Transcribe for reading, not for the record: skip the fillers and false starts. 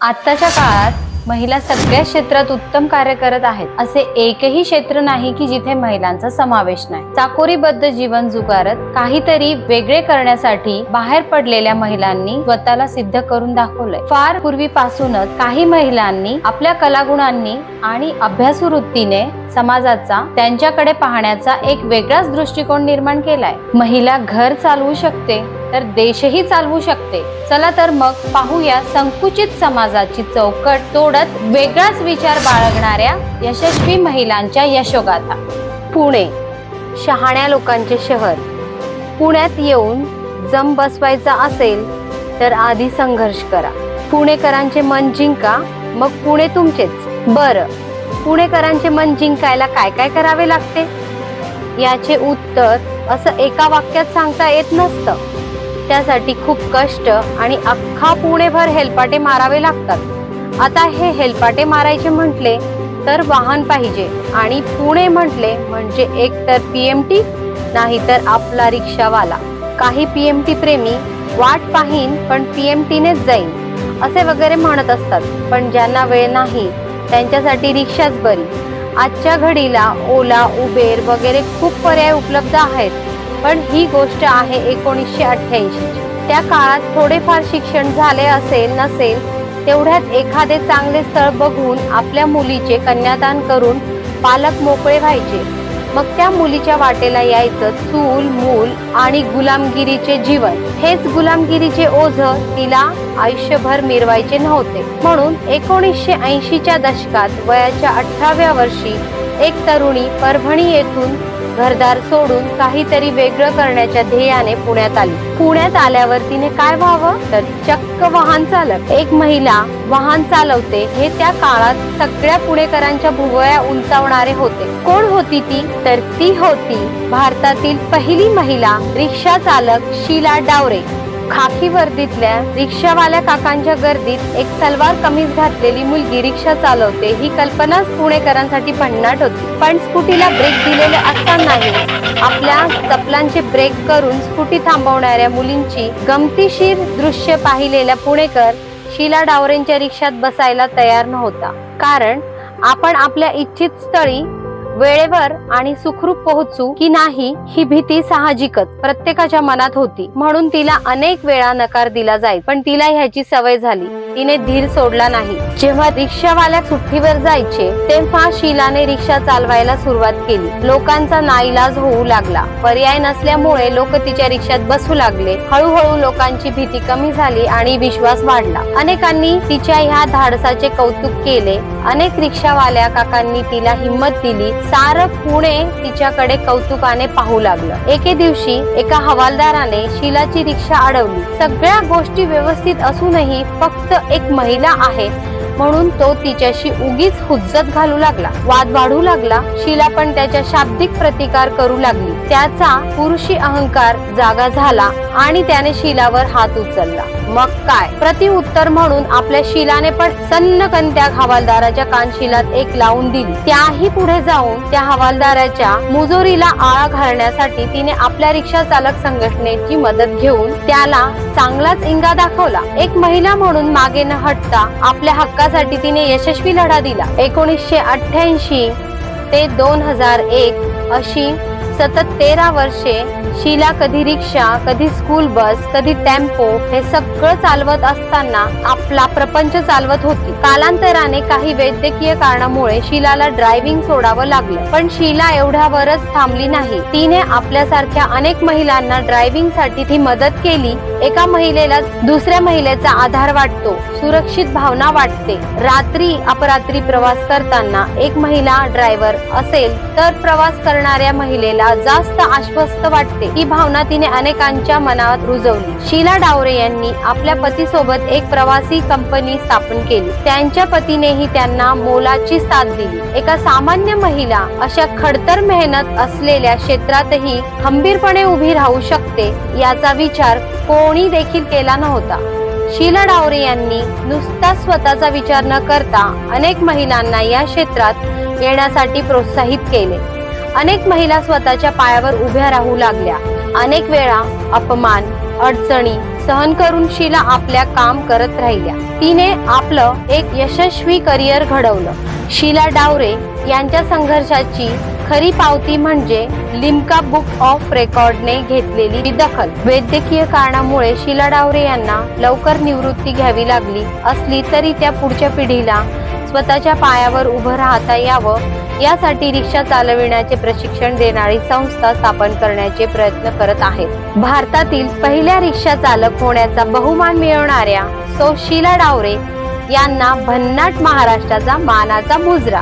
आत्ताच्या काळात महिला सगळ्या क्षेत्रात उत्तम कार्य करत आहेत. असे एकही क्षेत्र नाही की जिथे महिलांचा समावेश नाही. चाकोरीबद्ध जीवन जुगारत काहीतरी वेगळे करण्यासाठी बाहेर पडलेल्या महिलांनी स्वतःला सिद्ध करून दाखवलंय. फार पूर्वीपासूनच काही महिलांनी आपल्या कलागुणांनी आणि अभ्यासू वृत्तीने समाजाचा त्यांच्याकडे पाहण्याचा एक वेगळाच दृष्टिकोन निर्माण केलाय. महिला घर चालवू शकते तर देशही चालवू शकते. चला तर मग पाहूया संकुचित समाजाची चौकट तोडत वेगळाच विचार बाळगणाऱ्या यशस्वी महिलांच्या यशोगाथा. पुणे, शहाण्या लोकांचे शहर. पुण्यात येऊन जम बसवायचा असेल तर आधी संघर्ष करा. पुणेकरांचे मन जिंका, मग पुणे तुमचेच. बरं, पुणेकरांचे मन जिंकायला काय काय करावे लागते? याचे उत्तर असं एका वाक्यात सांगता येत नसतं. त्यासाठी खूप कष्ट आणि अख्खा पुणेभर हेलपाटे मारावे लागतात. आता हे हेलपाटे मारायचे म्हटले तर वाहन पाहिजे, आणि पुणे म्हटले म्हणजे एक तर PMT नाही तर आपला रिक्षावाला. काही PMT प्रेमी वाट पाहीन पण PMTनेच जाईन असे वगैरे म्हणत असतात. पण ज्यांना वेळ नाही त्यांच्यासाठी रिक्षाच बरी. आजच्या घडीला ओला, उबेर वगैरे खूप पर्याय उपलब्ध आहेत. पण ही गोष्ट आहे 1988. त्या काळात थोडेफार शिक्षण झाले असेल नसेल तेवढ्यात एखादे चांगले स्थळ बघून आपल्या मुलीचे कन्यादान करून पालक मोकळे व्हायचे. मग त्या मुलीच्या वाटेला यायचं चूल मूल आणि गुलामगिरीचे जीवन. हेच गुलामगिरीचे ओझ तिला आयुष्यभर मिरवायचे नव्हते. म्हणून 1980च्या दशकात वयाच्या 18व्या वर्षी एक तरुणी परभणी येथून घरदार सोडून काहीतरी वेगळं करण्याच्या ध्येयाने पुण्यात आली. पुण्यात आल्यावर तिने काय व्हावं तर चक्क वाहन चालक. एक महिला वाहन चालवते हे त्या काळात सगळ्या पुणेकरांच्या भुवया उंचावणारे होते. कोण होती ती? तर ती होती भारतातील पहिली महिला रिक्षा चालक शीला डावरे. खाकी वर्दीतल्या रिक्षावाल्या काकांच्या गर्दीत एक सलवार कमीज घातलेली मुलगी रिक्षा चालवते ही कल्पनाच पुणेकरांसाठी भन्नाट होती. पण स्कूटीला ब्रेक दिलेले असतानाही आपल्या चपलांचे ब्रेक करून स्कूटी थांबवणाऱ्या मुलींची गमतीशीर दृश्य पाहिलेला पुणेकर शीला डावरेंच्या रिक्षात बसायला तयार नव्हता. कारण आपण आपल्या इच्छित स्थळी वेळेवर आणि सुखरूप पोहोचू की नाही ही भीती साहजिकच प्रत्येकाच्या मनात होती. म्हणून तिला अनेक वेळा नकार दिला जायचा. पण तिला ह्याची सवय झाली. तिने धीर सोडला नाही. जेव्हा रिक्षावाल्या सुट्टीवर जायचे तेव्हा शीलाने रिक्षा चालवायला सुरुवात केली. लोकांचा नाईलाज होऊ लागला. पर्याय नसल्यामुळे लोक तिच्या रिक्षात बसू लागले. हळूहळू लोकांची भीती कमी झाली आणि विश्वास वाढला. अनेकांनी तिच्या ह्या धाडसाचे कौतुक केले. अनेक रिक्षावाल्या काकांनी तिला हिंमत दिली. सारं पुणे तिच्याकडे कौतुकाने पाहू लागलं. एके दिवशी एका हवालदाराने शीलाची रिक्षा अडवली. सगळ्या गोष्टी व्यवस्थित असूनही फक्त एक महिला आहे म्हणून तो तिच्याशी उगीच हुज्जत घालू लागला. वाद वाढू लागला. शीला पण त्याच्या शाब्दिक प्रतिकार करू लागली. त्याचा पुरुषी अहंकार जागा झाला आणि त्याने शीलावर हात उचलला. मग काय? प्रतिउत्तर म्हणून आपल्या शीलाने पण सन्नकन त्या हवालदाराच्या कानशिलात एक लावून दिली. त्याही पुढे जाऊन त्या हवालदाराच्या मुजोरीला आळा घालण्यासाठी तिने आपल्या रिक्षा चालक संघटनेची मदत घेऊन त्याला चांगलाच इंगा दाखवला. एक महिला म्हणून मागे न हटता आपल्या हक्कासाठी तिने यशस्वी लढा दिला. 1988 ते 2001 अशी सतत 13 वर्षे शीला कधी रिक्षा, कधी स्कूल बस, कधी टेम्पो हे सगळं चालवत असताना आपला प्रपंच चालवत होती. कालांतराने काही वैद्यकीय कारणामुळे शीलाला ड्रायव्हिंग सोडावं लागलं. पण शीला एवढ्यावरच थांबली नाही. तिने आपल्यासारख्या अनेक महिलांना ड्रायव्हिंग साठी ती मदत केली. एका महिलेला दुसऱ्या महिलेचा आधार वाटतो, सुरक्षित भावना वाटते. रात्री अपरात्री प्रवास करताना एक महिला ड्रायव्हर असेल तर प्रवास करणाऱ्या महिलेला जास्त आश्वस्त वाटते. ही भावना तिने अनेकांच्या मनात रुजवली. शीला डावरे यांनी आपल्या पतीसोबत एक प्रवासी कंपनी स्थापन केली. त्यांच्या पतीनेही त्यांना मोलाची साथ दिली. एका सामान्य महिला अशा खडतर मेहनत असलेल्या क्षेत्रातही खंबीरपणे उभी राहू शकते याचा विचार कोणी देखील केला नव्हता. शीला डावरे यांनी नुसता स्वतःचा विचार न करता अनेक महिलांना या क्षेत्रात येण्यासाठी प्रोत्साहित केले. अनेक महिला स्वतःच्या पायावर उभ्या राहू लागल्या. अनेक वेळा अपमान, अडचणी सहन करून शीला आपल्या काम करत राहिल्या. तिने आपलं एक यशस्वी करिअर घडवलं. शीला डावरे यांच्या संघर्षाची खरी पावती म्हणजे लिम्का बुक ऑफ रेकॉर्डने घेतलेली दखल. वैद्यकीय कारणामुळे शीला डावरे यांना लवकर निवृत्ती घ्यावी लागली असली तरी त्या पुढच्या पिढीला स्वतःच्या पायावर उभं राहता यावं यासाठी रिक्षा चालविण्याचे प्रशिक्षण देणारी संस्था स्थापन करण्याचे प्रयत्न करत आहेत. भारतातील पहिल्या रिक्षा चालक होण्याचा बहुमान मिळवणाऱ्या सौ शीला डावरे यांना भन्नाट महाराष्ट्राचा मानाचा मुजरा.